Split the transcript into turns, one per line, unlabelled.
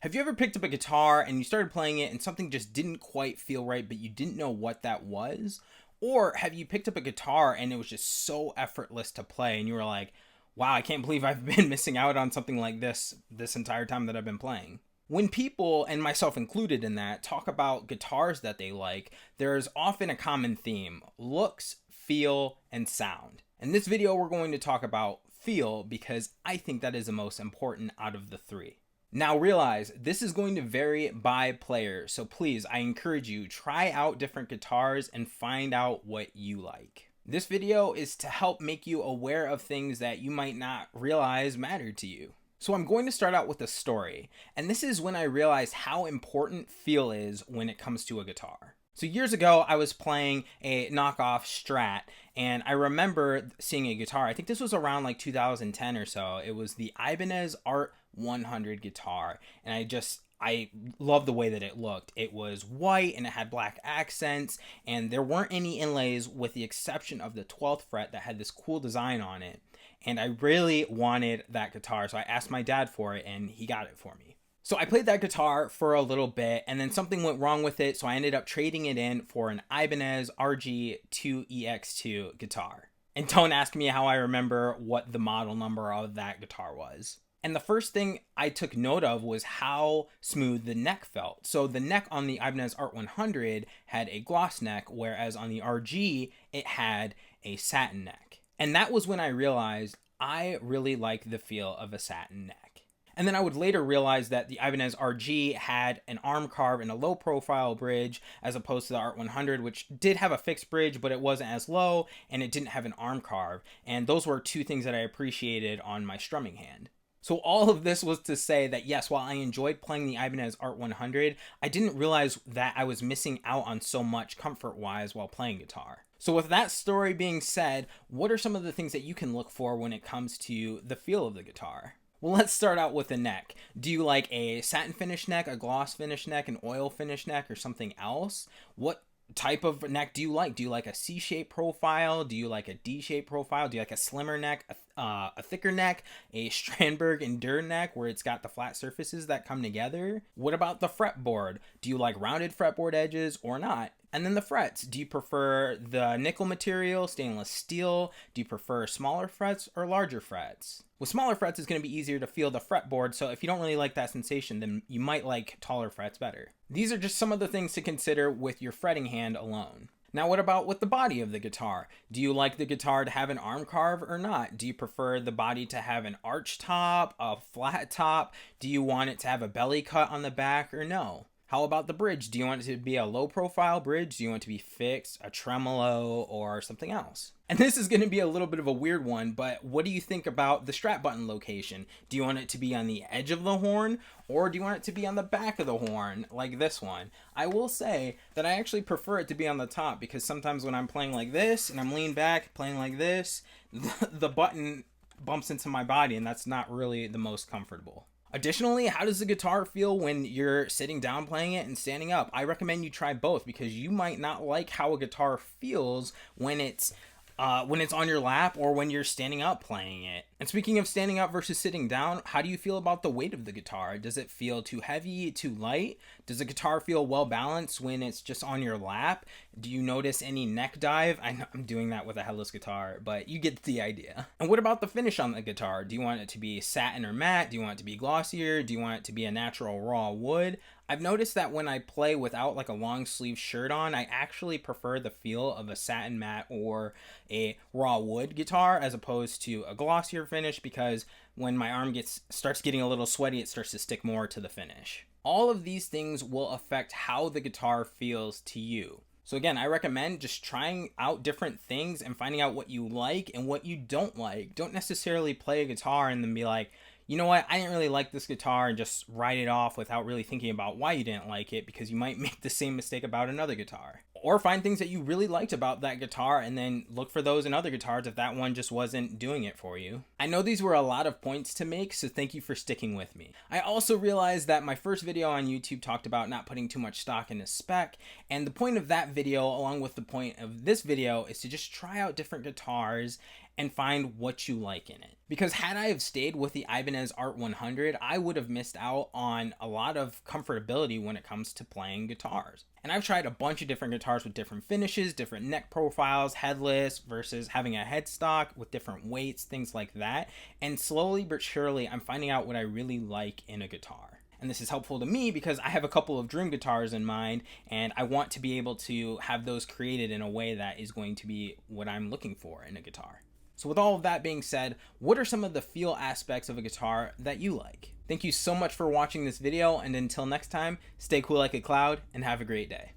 Have you ever picked up a guitar and you started playing it and something just didn't quite feel right, but you didn't know what that was? Or have you picked up a guitar and it was just so effortless to play and you were like, wow, I can't believe I've been missing out on something like this entire time that I've been playing? When people, and myself included in that, talk about guitars that they like, there's often a common theme: looks, feel, and sound. In this video, we're going to talk about feel because I think that is the most important out of the three. Now realize this is going to vary by player, so please, I encourage you, try out different guitars and find out what you like. This video is to help make you aware of things that you might not realize matter to you. So I'm going to start out with a story, and this is when I realized how important feel is when it comes to a guitar. So years ago, I was playing a knockoff Strat, and I remember seeing a guitar. I think this was around like 2010 or so. It was the Ibanez Art 100 guitar, and I loved the way that it looked. It was white and it had black accents, and there weren't any inlays with the exception of the 12th fret that had this cool design on it. And I really wanted that guitar, so I asked my dad for it, and he got it for me. So I played that guitar for a little bit, and then something went wrong with it, so I ended up trading it in for an Ibanez RG2EX2 guitar. And don't ask me how I remember what the model number of that guitar was. And the first thing I took note of was how smooth the neck felt. So the neck on the Ibanez Art 100 had a gloss neck, whereas on the RG, it had a satin neck. And that was when I realized I really like the feel of a satin neck. And then I would later realize that the Ibanez RG had an arm carve and a low profile bridge as opposed to the Art 100, which did have a fixed bridge, but it wasn't as low and it didn't have an arm carve. And those were two things that I appreciated on my strumming hand. So all of this was to say that yes, while I enjoyed playing the Ibanez Art 100, I didn't realize that I was missing out on so much comfort-wise while playing guitar. So with that story being said, what are some of the things that you can look for when it comes to the feel of the guitar? Well, let's start out with the neck. Do you like a satin finish neck, a gloss finish neck, an oil finish neck, or something else? What type of neck do you like? Do you like a C-shaped profile? Do you like a D-shaped profile? Do you like a slimmer neck, a thicker neck, a Strandberg and Durr neck where it's got the flat surfaces that come together? What about the fretboard? Do you like rounded fretboard edges or not? And then the frets. Do you prefer the nickel material, stainless steel? Do you prefer smaller frets or larger frets? With smaller frets, it's going to be easier to feel the fretboard, so if you don't really like that sensation, then you might like taller frets better. These are just some of the things to consider with your fretting hand alone. Now, what about with the body of the guitar? Do you like the guitar to have an arm carve or not? Do you prefer the body to have an arch top, a flat top? Do you want it to have a belly cut on the back or no? How about the bridge? Do you want it to be a low profile bridge? Do you want it to be fixed, a tremolo, or something else? And this is going to be a little bit of a weird one, but what do you think about the strap button location? Do you want it to be on the edge of the horn, or do you want it to be on the back of the horn, like this one? I will say that I actually prefer it to be on the top, because sometimes when I'm playing like this, and I'm leaned back, playing like this, the button bumps into my body, and that's not really the most comfortable. Additionally, how does the guitar feel when you're sitting down playing it and standing up? I recommend you try both because you might not like how a guitar feels when it's on your lap or when you're standing up playing it. And speaking of standing up versus sitting down, how do you feel about the weight of the guitar? Does it feel too heavy, too light? Does the guitar feel well balanced when it's just on your lap? Do you notice any neck dive? I know I'm doing that with a headless guitar, but you get the idea. And what about the finish on the guitar? Do you want it to be satin or matte? Do you want it to be glossier? Do you want it to be a natural raw wood? I've noticed that when I play without like a long sleeve shirt on, I actually prefer the feel of a satin matte or a raw wood guitar as opposed to a glossier finish, because when my arm starts getting a little sweaty, it starts to stick more to the finish. All of these things will affect how the guitar feels to you. So again, I recommend just trying out different things and finding out what you like and what you don't like. Don't necessarily play a guitar and then be like, you know what, I didn't really like this guitar, and just write it off without really thinking about why you didn't like it, because you might make the same mistake about another guitar. Or find things that you really liked about that guitar and then look for those in other guitars if that one just wasn't doing it for you. I know these were a lot of points to make, so thank you for sticking with me. I also realized that my first video on YouTube talked about not putting too much stock into spec, and the point of that video, along with the point of this video, is to just try out different guitars and find what you like in it. Because had I have stayed with the Ibanez Art 100, I would have missed out on a lot of comfortability when it comes to playing guitars. And I've tried a bunch of different guitars with different finishes, different neck profiles, headless versus having a headstock with different weights, things like that. And slowly but surely, I'm finding out what I really like in a guitar. And this is helpful to me because I have a couple of dream guitars in mind, and I want to be able to have those created in a way that is going to be what I'm looking for in a guitar. So with all of that being said, what are some of the feel aspects of a guitar that you like? Thank you so much for watching this video, and until next time, stay cool like a cloud and have a great day.